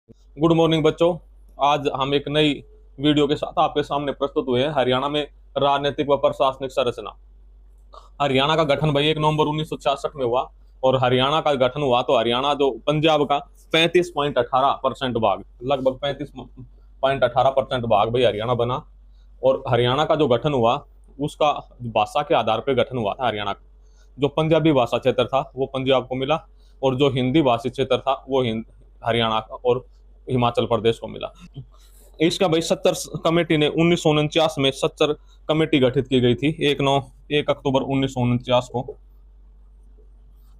Good morning बच्चों। आज हम एक नई वीडियो के साथ आपके सामने प्रस्तुत हुए हैं। हरियाणा में राजनीतिक व प्रशासनिक संरचना। हरियाणा का गठन भाई 1 नवंबर 1966 में हुआ। और हरियाणा का गठन हुआ तो हरियाणा जो पंजाब का 35.18% भाग, लगभग 35.18% भाग भाई हरियाणा बना। और हरियाणा का जो गठन हुआ उसका भाषा के आधार पर गठन हुआ था। हरियाणा का जो पंजाबी भाषा क्षेत्र था वो पंजाब को मिला, और जो हिंदी भाषी क्षेत्र था वो हरियाणा और हिमाचल प्रदेश को मिला। इसका भाई 70 कमेटी ने 1949 में 70 कमेटी गठित की गई थी। 1 अक्टूबर 1949 को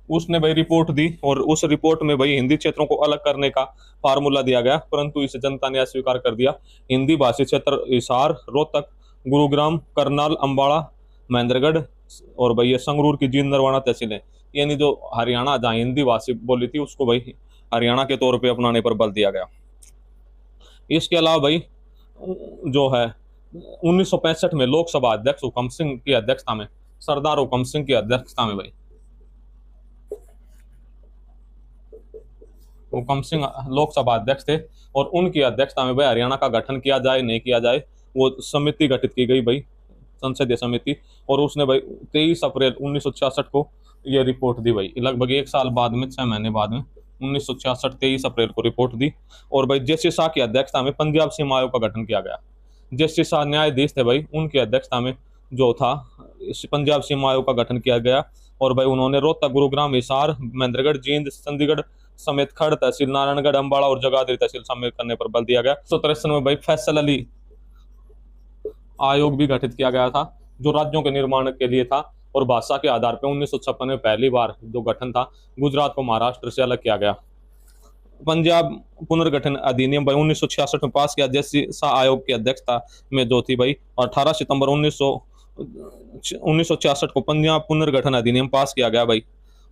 उसने भाई रिपोर्ट दी, और उस रिपोर्ट में भाई हिंदी क्षेत्रों को अलग करने का फार्मूला दिया गया, परंतु इसे जनता ने अस्वीकार कर दिया। हिंदी भाषी क्षेत्र हिसार, रोहतक, गुरुग्राम, करनाल, अंबाला, महेंद्रगढ़ और भाई ये संगरूर की जींद नरवाना तहसीलें, यानी जो हरियाणा जहाँ हिंदी भाषी बोली थी उसको भाई हरियाणा के तौर पे अपनाने पर बल दिया गया। इसके अलावा भाई जो है 1965 में लोकसभा अध्यक्ष हुकम सिंह की अध्यक्षता में, सरदार हुकम सिंह की अध्यक्षता में भाई हुकम सिंह लोकसभा अध्यक्ष थे, और उनकी अध्यक्षता में भाई हरियाणा का गठन किया जाए नहीं किया जाए वो समिति गठित की गई भाई, संसदीय समिति। और उसने भाई 23 अप्रैल 1966 को ये रिपोर्ट दी भाई, लगभग एक साल बाद में, 6 महीने बाद में 1966 23 अप्रैल को रिपोर्ट दी। और भाई जस्टिस शाह की अध्यक्षता में पंजाब सीमा आयोग का गठन किया गया। जस्टिस शाह न्यायाधीश थे भाई, उनकी अध्यक्षता में जो था इस पंजाब सीमा आयोग का गठन किया गया। और भाई उन्होंने रोहतक, गुरुग्राम, हिसार, महेंद्रगढ़, जींद, चंडीगढ़ समेत खड़ तहसील, नारायणगढ़, अंबाला और जगाधरी तहसील शामिल करने पर बल दिया गया। 1963 में भाई फैसल अली आयोग भी गठित किया गया था, जो राज्यों के निर्माण के लिए था। और भाषा के आधार पर 1956 में पहली बार जो गठन था गुजरात को महाराष्ट्र से अलग किया गया। पंजाब पुनर्गठन अधिनियम भाई 1966 में पास किया। जस्टिस शाह आयोग की अध्यक्षता में जो थी भाई 18 सितंबर 1966 को पंजाब पुनर्गठन अधिनियम पास किया गया भाई।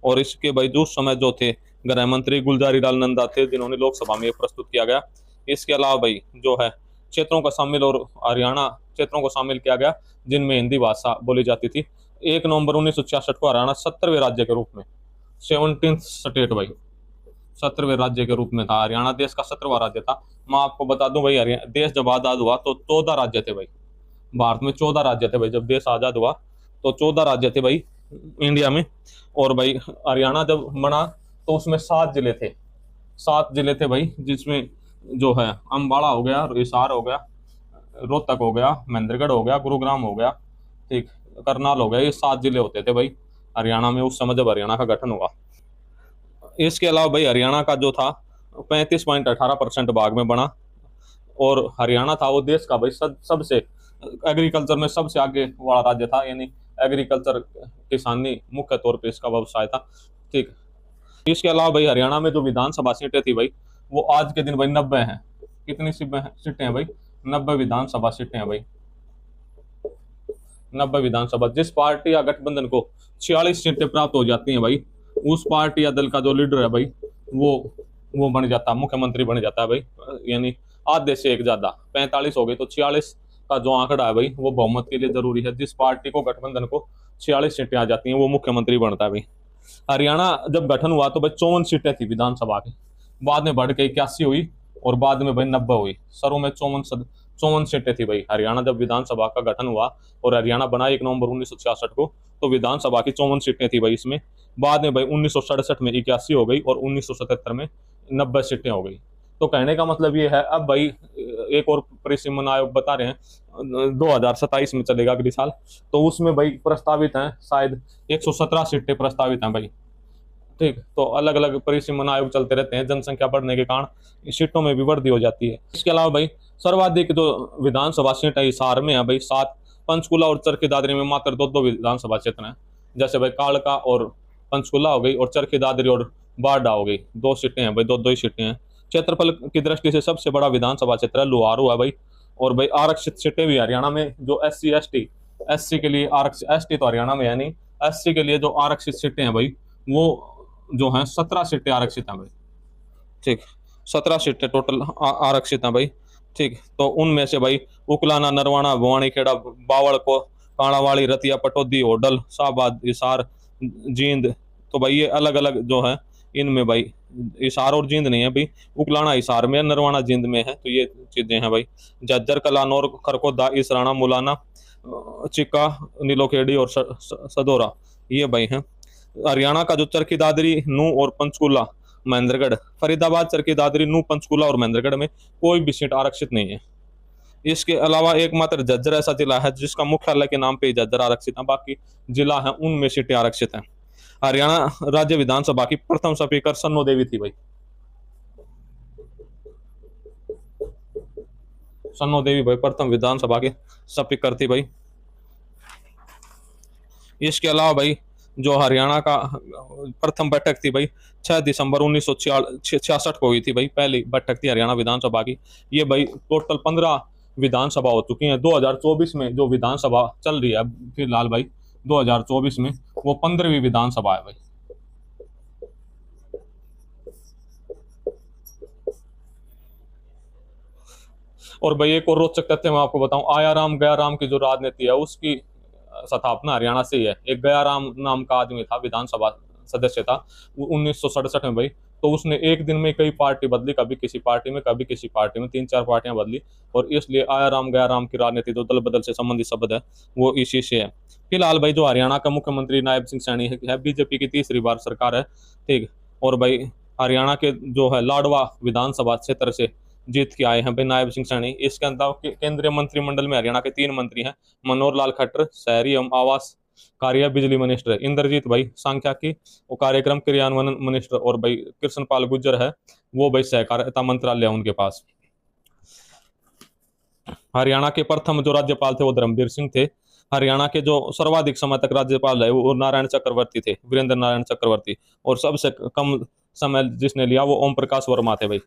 और इसके भाई उस समय जो थे गृह मंत्री गुलजारी लाल नंदा थे, जिन्होंने लोकसभा में प्रस्तुत किया गया। इसके अलावा भाई जो है क्षेत्रों का शामिल, और हरियाणा क्षेत्रों को शामिल किया गया जिनमें हिंदी भाषा बोली जाती थी। 1 नवंबर 1966 को हरियाणा 70वें राज्य के रूप में, 17th स्टेट भाई, 17वें राज्य के रूप में था। हरियाणा देश का 17वां राज्य था। मैं आपको बता दूं भाई, हरियाणा देश जब आजाद हुआ तो 14 राज्य थे भाई। भारत में 14 राज्य थे भाई, जब देश आजाद हुआ तो 14 राज्य थे भाई इंडिया में। और भाई हरियाणा जब बना तो उसमें 7 जिले थे, 7 जिले थे भाई, जिसमें जो है अम्बाला हो गया, हिसार हो गया, रोहतक हो गया, महेंद्रगढ़ हो गया, गुरुग्राम हो गया, ठीक, करनाल हो गया। ये 7 जिले होते थे भाई हरियाणा में उस समय जब हरियाणा का गठन हुआ। इसके अलावा भाई हरियाणा का जो था 35.18% भाग में बना। और हरियाणा था वो देश का भाई सबसे एग्रीकल्चर में सबसे आगे वाला राज्य था, यानी एग्रीकल्चर किसानी मुख्य तौर पे इसका व्यवसाय था, ठीक। इसके अलावा भाई हरियाणा में जो विधानसभा सीटें थी भाई वो आज के दिन भाई 90 हैं। कितनी सीटें हैं भाई? 90 विधानसभा सीटें हैं भाई, 90 विधानसभा। जिस पार्टी या गठबंधन को 46 सीटें प्राप्त हो जाती हैं भाई, उस पार्टी या दल का जो लीडर है भाई वो बन जाता, मुख्यमंत्री बन जाता है भाई। यानी आधे से एक ज्यादा, 45 हो गई तो 46 का जो आंकड़ा है भाई वो बहुमत के लिए जरूरी है। जिस पार्टी को, गठबंधन को 46 सीटें आ जाती हैं वो मुख्यमंत्री बनता है भाई। हरियाणा जब गठन हुआ तो भाई 54 सीटें थी विधानसभा की, बाद में बढ़ के 81 हुई, और बाद में भाई 90 हुई। सरों में 54 सीटें थी भाई हरियाणा जब विधानसभा का गठन हुआ। और हरियाणा बना 1 नवंबर 1966 को, तो विधानसभा की 54 सीटें थी भाई इसमें। बाद में भाई 1967 में 81 हो गई, और 1977 में 90 सीटें हो गई। तो कहने का मतलब ये है, अब भाई एक और परिसीमन आयोग बता रहे हैं 2027 में चलेगा अगले साल, तो उसमें भाई प्रस्तावित है शायद 117 सीटें प्रस्तावित हैं भाई, ठीक। तो अलग अलग परिसीमन आयोग चलते रहते हैं, जनसंख्या बढ़ने के कारण सीटों में भी वृद्धि हो जाती है। इसके अलावा भाई सर्वाधिक जो विधानसभा सीट है हिसार में है भाई 7। पंचकुला और चरखी दादरी में मात्र 2-2 विधानसभा क्षेत्र हैं, जैसे भाई कालका और पंचकुला हो गई, और चरखी दादरी और बारडा हो गई, 2 सीटें हैं भाई, 2-2 ही सीटें हैं। क्षेत्रफल की दृष्टि से सबसे बड़ा विधानसभा क्षेत्र है लुहारू है भाई। और भाई आरक्षित सीटें भी हरियाणा में, जो SC के लिए आरक्षित, ST तो हरियाणा में है नहीं, SC के लिए जो आरक्षित सीटें हैं भाई वो जो है 17 सीटें आरक्षित हैं भाई, ठीक। 17 सीटें टोटल आरक्षित हैं भाई, ठीक। तो उनमें से भाई उकलाना, नरवाना, भवानीखेड़ा, बावल को, काणावाड़ी, रतिया, पटौदी, होडल, शाहबाद, हिसार, जींद, तो भाई ये अलग अलग जो है इनमें भाई हिसार और जींद नहीं है भाई, उकलाना हिसार में, नरवाना जींद में है। तो ये चीजें हैं भाई। झज्जर, कलानौर, खरकोदा, इसराना, मुलाना, चिक्का, नीलोखेड़ी और सदोरा, ये भाई हैं। हरियाणा का जो चरखी दादरी, नू और पंचकूला, महेंद्रगढ़, फरीदाबाद, चरखी दादरी, नू, पंचकूला और महेंद्रगढ़ में कोई भी सीट आरक्षित नहीं है। इसके अलावा एकमात्र झज्जर ऐसा जिला है जिसका मुख्यालय के नाम पे ही झज्जर आरक्षित है, बाकी जिला है उनमें सीटें आरक्षित हैं। हरियाणा राज्य विधानसभा की प्रथम स्पीकर सन्नो देवी थी भाई, सन्नो देवी भाई प्रथम विधानसभा के स्पीकर थी भाई। इसके अलावा भाई जो हरियाणा का प्रथम बैठक थी भाई 6 दिसंबर 1966 को हुई थी भाई, पहली बैठक थी हरियाणा विधानसभा की। ये भाई टोटल 15 विधानसभा हो चुकी हैं। 2024 में जो विधानसभा चल रही है फिलहाल भाई 2024 में, वो 15वीं विधानसभा है भाई। और भाई एक और रोचक तथ्य मैं आपको बताऊं, आया राम गया राम की जो राजनीति है उसकी स्थापना हरियाणा से ही है। एक गया राम नाम का आदमी था, विधानसभा सदस्य था 1967 में भाई। तो उसने एक दिन में कई पार्टी बदली, कभी किसी पार्टी में कभी किसी पार्टी में, 3-4 पार्टियां बदली। और इसलिए आया राम गया राम की राजनीति जो दल बदल से संबंधित शब्द है वो इसी से है। फिलहाल भाई जो हरियाणा का मुख्यमंत्री नायब सिंह सैनी है, बीजेपी की तीसरी बार सरकार है, ठीक। और भाई हरियाणा के जो है लाडवा विधानसभा क्षेत्र से जीत के आए हैं भाई नायब सिंह सैनी। इसके अंदर केंद्रीय मंत्रिमंडल में हरियाणा के 3 मंत्री हैं, मनोहर लाल खट्टर शहरी एवं आवास कार्य बिजली मिनिस्टर, इंद्रजीत भाई सांख्यिकी और कार्यक्रम क्रियान्वयन मिनिस्टर, और भाई कृष्णपाल गुर्जर है वो भाई सहकारिता मंत्रालय है उनके पास। हरियाणा के प्रथम जो राज्यपाल थे वो धर्मवीर सिंह थे। हरियाणा के जो सर्वाधिक समय तक राज्यपाल है वो नारायण चक्रवर्ती थे, वीरेंद्र नारायण चक्रवर्ती। और सबसे कम समय जिसने लिया वो ओम प्रकाश वर्मा थे भाई।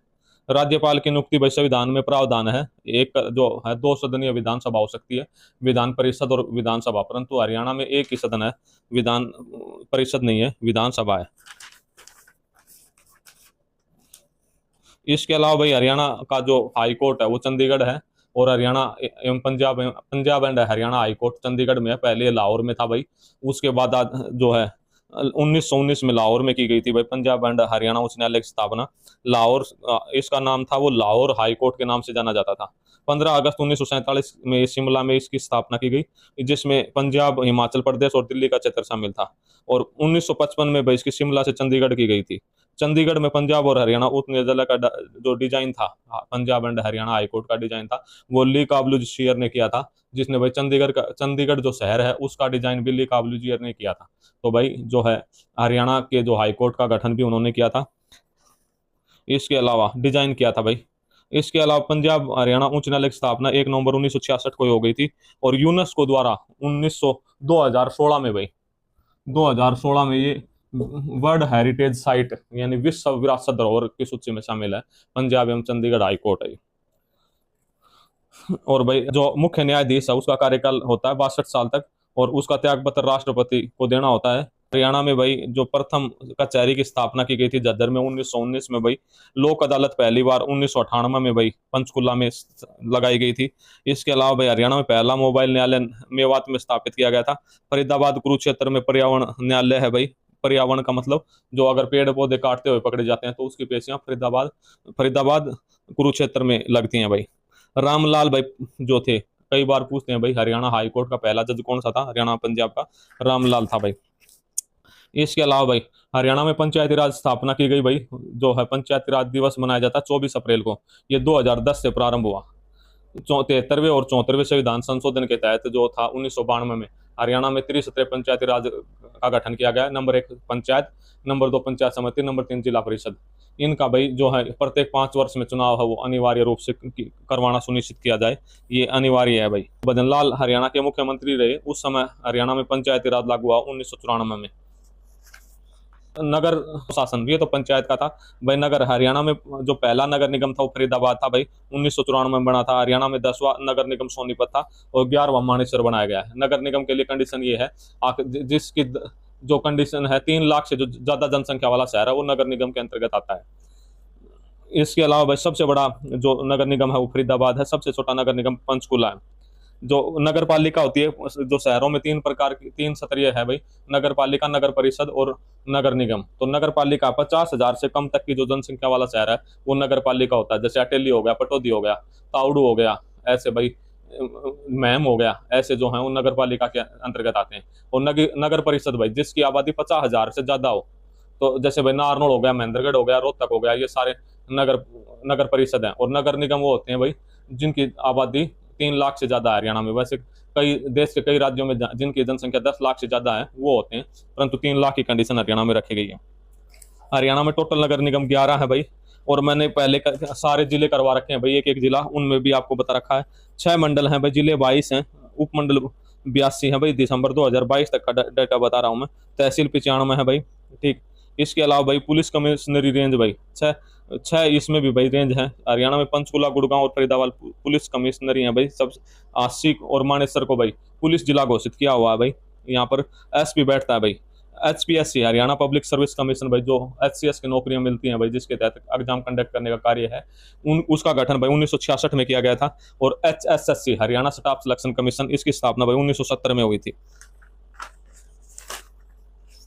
राज्यपाल की नियुक्ति भाई संविधान में प्रावधान है, एक जो है 2 सदनीय विधानसभा हो सकती है, विधान परिषद और विधानसभा, परंतु हरियाणा में एक ही सदन है, विधान परिषद नहीं है, विधानसभा है। इसके अलावा भाई हरियाणा का जो हाई कोर्ट है वो चंडीगढ़ है, और हरियाणा एवं Punjab and Haryana high court Chandigarh में है। पहले लाहौर में था भाई, उसके बाद जो है 1919 में लाहौर में की गई थी भाई पंजाब एंड हरियाणा उच्च न्यायालय की स्थापना। लाहौर इसका नाम था, वो लाहौर हाई कोर्ट के नाम से जाना जाता था। 15 अगस्त 1947 में शिमला में इसकी स्थापना की गई, जिसमें पंजाब, हिमाचल प्रदेश और दिल्ली का क्षेत्र शामिल था। और 1955 में भाई इसकी शिमला से चंडीगढ़ की गई थी। चंडीगढ़ में पंजाब और हरियाणा उच्च न्यायालय का जो डिजाइन था, Punjab and Haryana high court का डिजाइन था, वो ली काबूलियर ने किया था, जिसने भाई चंडीगढ़ जो शहर है उसका डिजाइन भी ली काबूलियर ने किया था। तो भाई जो है हरियाणा के जो हाई कोर्ट का गठन भी उन्होंने किया था, इसके अलावा डिजाइन किया था भाई। इसके अलावा पंजाब हरियाणा उच्च न्यायालय की स्थापना 1 नवंबर 1966 को हो गई थी, और यूनेस्को द्वारा 2016 में भाई 2016 में ये वर्ल्ड हेरिटेज साइट यानी विश्व विरासत धरोहर की सूची में शामिल है, पंजाब एवं चंडीगढ़ हाई कोर्ट है। और भाई जो मुख्य न्यायाधीश है उसका कार्यकाल होता है 62 साल तक, और उसका त्यागपत्र राष्ट्रपति को देना होता है। हरियाणा में भाई जो प्रथम कचहरी की स्थापना की गई थी झज्जर में 1919 में भाई। लोक अदालत पहली बार 1998 में भाई पंचकुला में लगाई गई थी। इसके अलावा भाई हरियाणा में पहला मोबाइल न्यायालय मेवात में स्थापित किया गया था। फरीदाबाद कुरुक्षेत्र में पर्यावरण न्यायालय है भाई। पर्यावरण का मतलब जो अगर पेड़ पौधे काटते हुए पकड़े जाते हैं तो उसकी पेशियां फरीदाबाद कुरुक्षेत्र में लगती हैं भाई। रामलाल भाई जो थे, कई बार पूछते हैं भाई हरियाणा हाई कोर्ट का पहला जज कौन सा था, हरियाणा पंजाब का रामलाल था भाई। इसके अलावा भाई हरियाणा में पंचायती राज स्थापना की गई भाई, जो है पंचायती राज दिवस मनाया जाता है 24 अप्रैल को। ये 2010 से प्रारंभ हुआ। 73वें और 74वें संविधान संशोधन के तहत जो था 1992 में हरियाणा में त्रिस्तरीय पंचायती राज का गठन किया गया। नंबर 1 पंचायत, नंबर 2 पंचायत समिति, नंबर 3 जिला परिषद। इनका भाई जो है प्रत्येक 5 वर्ष में चुनाव है वो अनिवार्य रूप से करवाना सुनिश्चित किया जाए, ये अनिवार्य है भाई। भजन लाल हरियाणा के मुख्यमंत्री रहे, उस समय हरियाणा में पंचायती राज लागू हुआ 1994 में। नगर शासन, ये तो पंचायत का था भाई। नगर हरियाणा में जो पहला नगर निगम था वो फरीदाबाद था भाई, 1994 में बना था। हरियाणा में 10वां नगर निगम सोनीपत था और 11वां मानेसर बनाया गया है। नगर निगम के लिए कंडीशन ये है, जिसकी जो कंडीशन है 3 लाख से जो ज्यादा जनसंख्या वाला शहर है वो नगर निगम के अंतर्गत आता है। इसके अलावा भाई सबसे बड़ा जो नगर निगम है वो फरीदाबाद है, सबसे छोटा नगर निगम पंचकुला है। जो नगर पालिका होती है, जो शहरों में तीन प्रकार की, तीन स्तरीय है भाई, नगर पालिका, नगर परिषद और नगर निगम। तो नगर पालिका 50,000 से कम तक की जो जनसंख्या वाला शहर है वो नगर पालिका होता है। जैसे अटेली हो गया, पटौदी हो गया, ताउडू हो गया, ऐसे भाई मैम हो गया, ऐसे जो है वो नगर पालिका के अंतर्गत आते हैं। और नगर परिषद भाई जिसकी आबादी 50,000 से ज्यादा हो, तो जैसे भाई नारनौल हो गया, महेंद्रगढ़ हो गया, रोहतक हो गया, ये सारे नगर नगर परिषद हैं। और नगर निगम वो होते हैं भाई जिनकी आबादी 3 लाख से ज्यादा है। हरियाणा में वैसे कई देश के कई राज्यों में जिनकी जनसंख्या 10 लाख से ज्यादा है वो होते हैं, परंतु 3 लाख की कंडीशन हरियाणा में रखी गई है। हरियाणा में टोटल नगर निगम 11 है भाई। और मैंने पहले सारे जिले करवा रखे हैं भाई, एक एक जिला, उनमें भी आपको बता रखा है। 6 मंडल हैं भाई, जिले 22 हैं, उपमंडल 82 है भाई। दिसंबर 2022 तक का डाटा बता रहा हूँ मैं। तहसील 95 है भाई, ठीक। इसके अलावा भाई पुलिस कमिश्नरी रेंज भाई छह इसमें भी भाई रेंज है। हरियाणा में पंचकुला, गुड़गांव और फरीदाबाद पुलिस कमिश्नरी है भाई। सब आशिक और मानेसर को भाई पुलिस जिला घोषित किया हुआ है भाई। यहाँ पर एसपी बैठता है भाई। HPSC Haryana public service commission भाई, जो HCS की नौकरियां मिलती हैं भाई, जिसके तहत एग्जाम कंडक्ट करने का कार्य है, उसका गठन भाई 1966 में किया गया था। और HSSC Haryana staff selection commission, इसकी स्थापना भाई 1970 में हुई थी।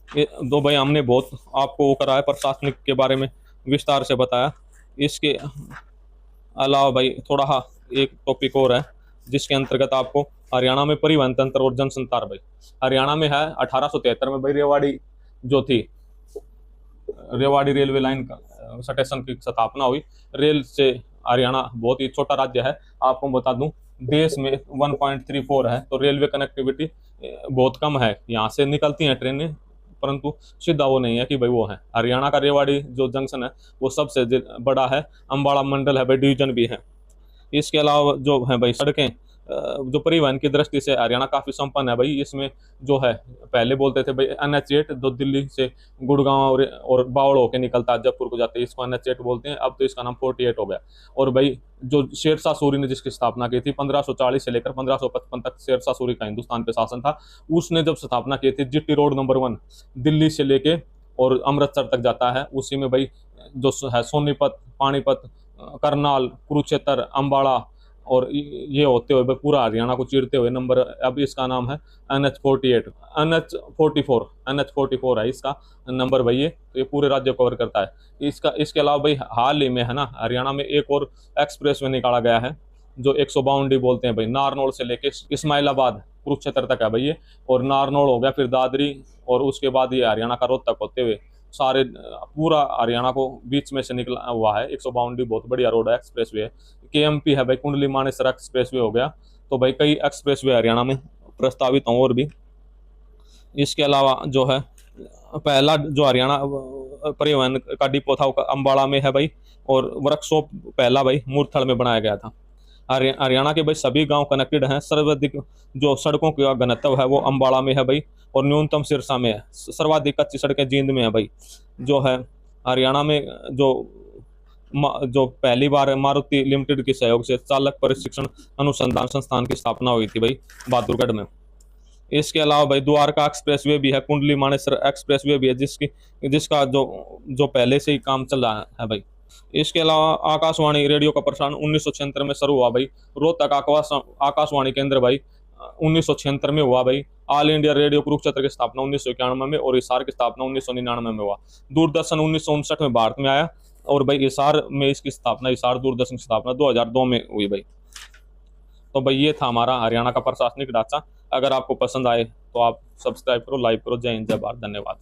ये दो भाई हमने बहुत आपको वो करा है, प्रशासनिक के बारे में विस्तार से बताया। इसके अलावा भाई थोड़ा एक टॉपिक और है जिसके अंतर्गत आपको हरियाणा में परिवहन तंत्र और जनसंचार भाई। हरियाणा में है 1873 में भाई रेवाड़ी जो थी, रेवाड़ी रेलवे लाइन का स्टेशन की स्थापना हुई। रेल से हरियाणा बहुत ही छोटा राज्य है, आपको बता दूं देश में 1.34 है, तो रेलवे कनेक्टिविटी बहुत कम है। यहाँ से निकलती हैं ट्रेनें, परंतु सीधा वो नहीं है कि भाई वो है। हरियाणा का रेवाड़ी जो जंक्शन है वो सबसे बड़ा है। अम्बाड़ा मंडल है भाई, डिवीजन भी है। इसके अलावा जो है भाई सड़कें, जो परिवहन की दृष्टि से हरियाणा काफी संपन्न है भाई। इसमें जो है पहले बोलते थे भाई NH8 जो दिल्ली से गुड़गांव और बावड़ होकर निकलता है जयपुर को जाते हैं, इसको NH8 बोलते हैं। अब तो इसका नाम 48 हो गया। और भाई जो शेरशाह सूरी ने जिसकी स्थापना की थी 1540 से लेकर 1555 तक शेरशाह सूरी का हिंदुस्तान पे शासन था। उसने जब स्थापना की थी, GT रोड नंबर 1 दिल्ली से लेके और अमृतसर तक जाता है, उसी में भाई जो है सोनीपत, पानीपत, करनाल, कुरुक्षेत्र, अम्बाड़ा और ये होते हुए पूरा हरियाणा को चीरते हुए नंबर, अब इसका नाम है NH48, NH44 है इसका नंबर भाई। ये तो ये पूरे राज्य कवर करता है। इसके अलावा भाई हाल ही में है ना, हरियाणा में एक और एक्सप्रेस वे निकाला गया है जो 152 बोलते हैं भाई। नारनौल से लेके इस्माइलाबाद कुरुक्षेत्र तक है भाई ये। और नारनौल हो गया, फिर दादरी, और उसके बाद ये हरियाणा का रोहतक होते हुए सारे पूरा हरियाणा को बीच में से निकला हुआ है। 152 बहुत बढ़िया रोड है, एक्सप्रेस वे है। KMP है भाई, कुंडली मानेसर एक्सप्रेस वे हो गया। तो भाई कई एक्सप्रेस वे हरियाणा में प्रस्तावित हों और भी। इसके अलावा जो है पहला जो हरियाणा परिवहन का डिपो था वो अम्बाड़ा में है भाई। और वर्कशॉप पहला भाई मूर्थल में बनाया गया था। हरियाणा के भाई सभी गांव कनेक्टेड हैं। सर्वाधिक जो सड़कों का घनत्व है वो अम्बाड़ा में है भाई, और न्यूनतम सिरसा में है। सर्वाधिक कच्ची सड़कें जींद में है भाई। जो है हरियाणा में जो पहली बार मारुति लिमिटेड के सहयोग से चालक प्रशिक्षण अनुसंधान संस्थान की स्थापना हुई थी भाई बहादुरगढ़ में। इसके अलावा भाई द्वारका एक्सप्रेस वे भी है, कुंडली मानेसर एक्सप्रेस वे भी है, जिसका जो पहले से ही काम चल रहा है भाई। इसके अलावा आकाशवाणी रेडियो का प्रसारण 1976 में शुरू हुआ भाई। रोहतक आकाशवाणी केंद्र भाई 1976 में हुआ भाई। ऑल इंडिया रेडियो कुरुक्षेत्र की स्थापना 1991 में, और हिसार की स्थापना 1999 में हुआ। दूरदर्शन 1959 में भारत में आया, और भाई हिसार में इसकी स्थापना, हिसार दूरदर्शन की स्थापना 2002 में हुई भाई। तो भाई ये था हमारा हरियाणा का प्रशासनिक ढांचा। अगर आपको पसंद आए तो आप सब्सक्राइब करो, लाइक करो। जय हिंद, जय भारत, धन्यवाद।